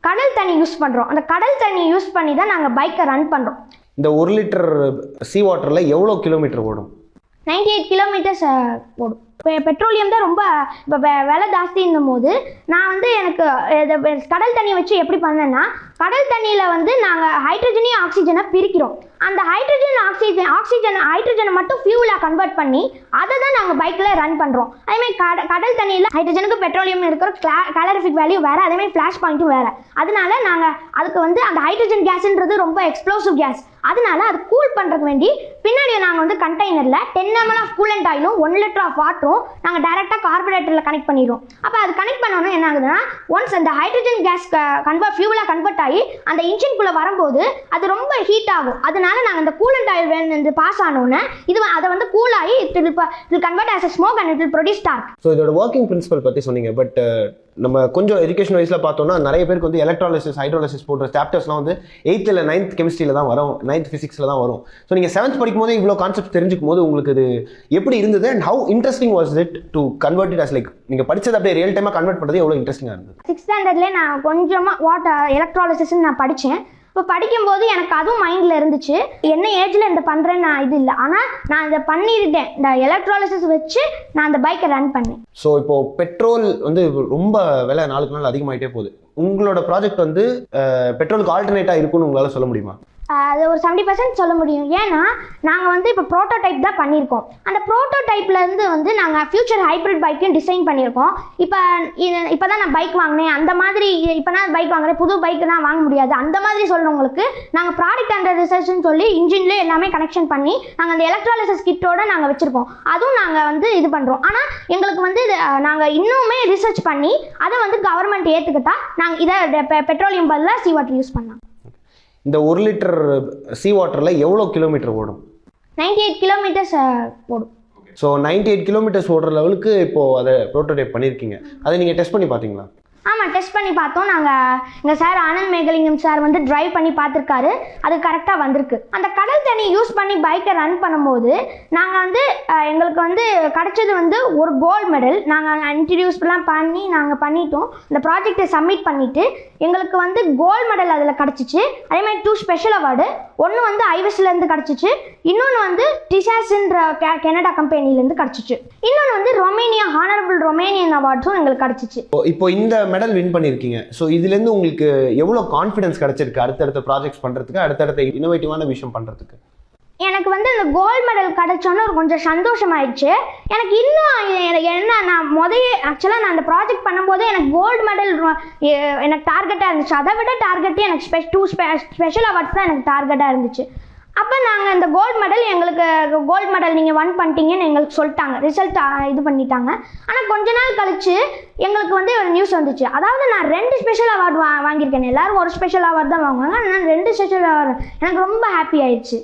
கடல் தண்ணி யூஸ் பண்ணுறோம். அந்த கடல் தண்ணி யூஸ் பண்ணி தான் நாங்கள் பைக்கை ரன் பண்ணுறோம். இந்த 1 லிட்டர் சீ வாட்டரில் எவ்வளோ கிலோமீட்டர் ஓடும்? 98 கிலோமீட்டர்ஸ் ஓடும். பெட்ரோலியம் தான் ரொம்ப இப்போ விலை ஜாஸ்தின்னும் போது நான் வந்து எனக்கு கடல் தண்ணியை வச்சு எப்படி பண்ணேன்னா, கடல் தண்ணியில் நாங்கள் ஹைட்ரஜனையும் ஆக்சிஜனை பிரிக்கிறோம். அந்த ஹைட்ரஜனை மட்டும் ஃபியூலாக கன்வெர்ட் பண்ணி அதை தான் நாங்கள் பைக்கில் ரன் பண்ணுறோம். அதேமாதிரி கடல் தண்ணியில் ஹைட்ரஜனுக்கு பெட்ரோலியம் இருக்கிற கேலரிஃபிக் வேல்யூ வேறு, அதேமாதிரி ஃப்ளாஷ் பாயிண்ட்டும் வேறு. அதனால நாங்கள் அதுக்கு அந்த ஹைட்ரஜன் கேஸ்ன்றது ரொம்ப எக்ஸ்ப்ளோசிவ் கேஸ். அதனால அது கூல் பண்ணுறதுக்கு வேண்டி பின்னாடி நாங்கள் கண்டெய்னரில் 10 ml ஆஃப் கூலண்ட் ஆயிலும் 1 லிட்டர் ஆஃப் வாட்டரும் நாங்கள் டைரெக்டாக கார்பரேட்டரில் கனெக்ட் பண்ணிடுவோம். அப்போ அது கனெக்ட் பண்ணோன்னா என்ன ஆகுதுன்னா, ஒன்ஸ் அந்த ஹைட்ரஜன் கேஸ் ஃபியூலாக கன்வெர்ட் ஆகி அந்த இன்ஜின்குள்ளே வரும்போது அது ரொம்ப ஹீட் ஆகும். அதனால நாங்கள் அந்த கூலண்ட் ஆயில் பாஸ் ஆனோன்னே அதை கூல் ஆகி it will convert as a smoke and it will produce torque. So இதோட ஒர்க்கிங் பிரின்சிபல் பற்றி சொன்னீங்க. பட் நம்ம கொஞ்சம் எஜுகேஷன் வைஸில் பார்த்தோம்னா நிறைய பேருக்கு எலக்ட்ராலிசிஸ் ஹைட்ரோலிசிஸ் போன்ற சாப்டர்ஸ்லாம் 8th இல்லை 9th கெமிஸ்ட்ரியில் தான் வரும், 9th ஃபிசிக்ஸில் தான் வரும். ஸோ நீங்கள் 7th படிக்கும் போது இவ்வளோ கான்செப்ட் தெரிஞ்சுக்கும் போது உங்களுக்கு இது எப்படி இருந்தது and how interesting was it to convert it as like நீங்கள் படித்தது அப்படியே ரியல் டைமாக கன்வெர்ட் பண்ணுறது எவ்வளோ இன்ட்ரெஸ்டிங்காக இருந்தது? 6th ஸ்டாண்டர்ட்லேயே நான் கொஞ்சமாக எலக்ட்ராலிசிஸ்ன்னு நான் படித்தேன். இப்போ படிக்கும்போது எனக்கு அதுவும் மைண்டில் இருந்துச்சு. என்ன ஏஜில் இந்த பண்ணுறேன்னு நான் இது இல்லை, ஆனால் நான் இதை பண்ணியிருக்கேன். இந்த எலக்ட்ராலிசிஸ் வச்சு நான் அந்த பைக்கை ரன் பண்ணேன். ஸோ இப்போது பெட்ரோல் ரொம்ப விலை நாளுக்கு நாள் அதிகமாகிட்டே போகுது. உங்களோட ப்ராஜெக்ட் பெட்ரோலுக்கு ஆல்டர்னேட்டாக இருக்குன்னு உங்களால் சொல்ல முடியுமா? அது ஒரு 70% சொல்ல முடியும். ஏன்னா நாங்கள் இப்போ ப்ரோட்டோடைப் தான் பண்ணியிருக்கோம். அந்த ப்ரோட்டோடைப்லேருந்து நாங்கள் ஃபியூச்சர் ஹைப்ரிட் பைக்கையும் டிசைன் பண்ணியிருக்கோம். இப்போ தான் நான் பைக் வாங்கினேன், அந்த மாதிரி இப்போ நான் பைக் வாங்குறேன், புது பைக்கு தான் வாங்க முடியாது, அந்த மாதிரி சொல்கிறவங்களுக்கு நாங்கள் ப்ராடக்ட் அண்டர் ரிசர்ச்னு சொல்லி இன்ஜின்லேயே எல்லாமே கனெக்ஷன் பண்ணி நாங்கள் அந்த எலக்ட்ராலிசிஸ் கிட்டோட நாங்கள் வச்சுருக்கோம். அதுவும் நாங்கள் இது பண்ணுறோம். ஆனால் எங்களுக்கு நாங்கள் இன்னுமே ரிசர்ச் பண்ணி அதை கவர்மெண்ட் ஏற்றுக்கிட்டா நாங்கள் இதை பெட்ரோலியம் பதிலாக சீ வாட்டர் யூஸ் பண்ணலாம். இந்த 1 லிட்டர் சீ வாட்டரில் எவ்வளோ கிலோமீட்டர் ஓடும்? 98 கிலோமீட்டர்ஸ் ஓடும். ஸோ 98 கிலோமீட்டர்ஸ் ஓடுற லெவலுக்கு இப்போது அதை ப்ரோட்டோடைப் பண்ணியிருக்கீங்க. அதை நீங்கள் டெஸ்ட் பண்ணி பார்த்தீங்களா? ஆமாம், டெஸ்ட் பண்ணி பார்த்தோம். எங்கள் sir Anand Megalingam sir drive பண்ணி பார்த்துருக்காரு. அது கரெக்டாக வந்திருக்கு. அந்த கடல் தண்ணி யூஸ் பண்ணி பைக்கை ரன் பண்ணும்போது நாங்கள் எங்களுக்கு கிடச்சது ஒரு கோல்டு மெடல். நாங்கள் இன்ட்ரடியூஸ்லாம் பண்ணி நாங்கள் பண்ணிட்டோம். இந்த ப்ராஜெக்டை சப்மிட் பண்ணிவிட்டு எங்களுக்கு கோல்டு மெடல் அதில் கிடச்சிச்சு. அதேமாதிரி 2 ஸ்பெஷல் அவார்டு. ஒன்று ஐவஸ்லேருந்து கிடச்சிச்சு, இன்னொன்று டிசாஸ்ன்ற கனடா கம்பெனிலேருந்து கிடச்சிச்சு, இன்னொன்று ரொமேனியா ஹானரபிள் ரொமேனியன் அவார்ட்ஸும் எங்களுக்கு கிடச்சிச்சு. இப்போ இந்த மெடல் வின் பண்ணியிருக்கீங்க. ஸோ இதுலேருந்து உங்களுக்கு எவ்வளோ கான்ஃபிடன்ஸ் கிடச்சிருக்கு அடுத்தடுத்த ப்ராஜெக்ட்ஸ் பண்ணுறதுக்கு, அடுத்தடுத்த இன்னோவேட்டிவான விஷயம் பண்ணுறதுக்கு? எனக்கு இந்த கோல்டு மெடல் கிடச்சோன்னு கொஞ்சம் சந்தோஷமாயிடுச்சு. எனக்கு இன்னும் என்ன, நான் ஆக்சுவலாக நான் அந்த ப்ராஜெக்ட் பண்ணும்போது எனக்கு கோல்டு மெடல் எனக்கு டார்கெட்டாக இருந்துச்சு. அதை விட டார்கெட்டு எனக்கு 2 ஸ்பெஷல் அவார்ட்ஸ் தான் எனக்கு டார்கெட்டாக இருந்துச்சு. அப்போ நாங்கள் இந்த கோல்டு மெடல் கோல்டு மெடல் நீங்கள் வின் பண்ணிட்டீங்கன்னு எங்களுக்கு சொல்லிட்டாங்க, ரிசல்ட் இது பண்ணிட்டாங்க. ஆனால் கொஞ்ச நாள் கழிச்சு எங்களுக்கு ஒரு நியூஸ் வந்துச்சு. அதாவது நான் 2 ஸ்பெஷல் அவார்டு வாங்கியிருக்கேன். எல்லாரும் ஒரு ஸ்பெஷல் அவார்டு தான் வாங்குவாங்க, நான் 2 ஸ்பெஷல் அவார்டு. எனக்கு ரொம்ப ஹாப்பி ஆயிடுச்சு.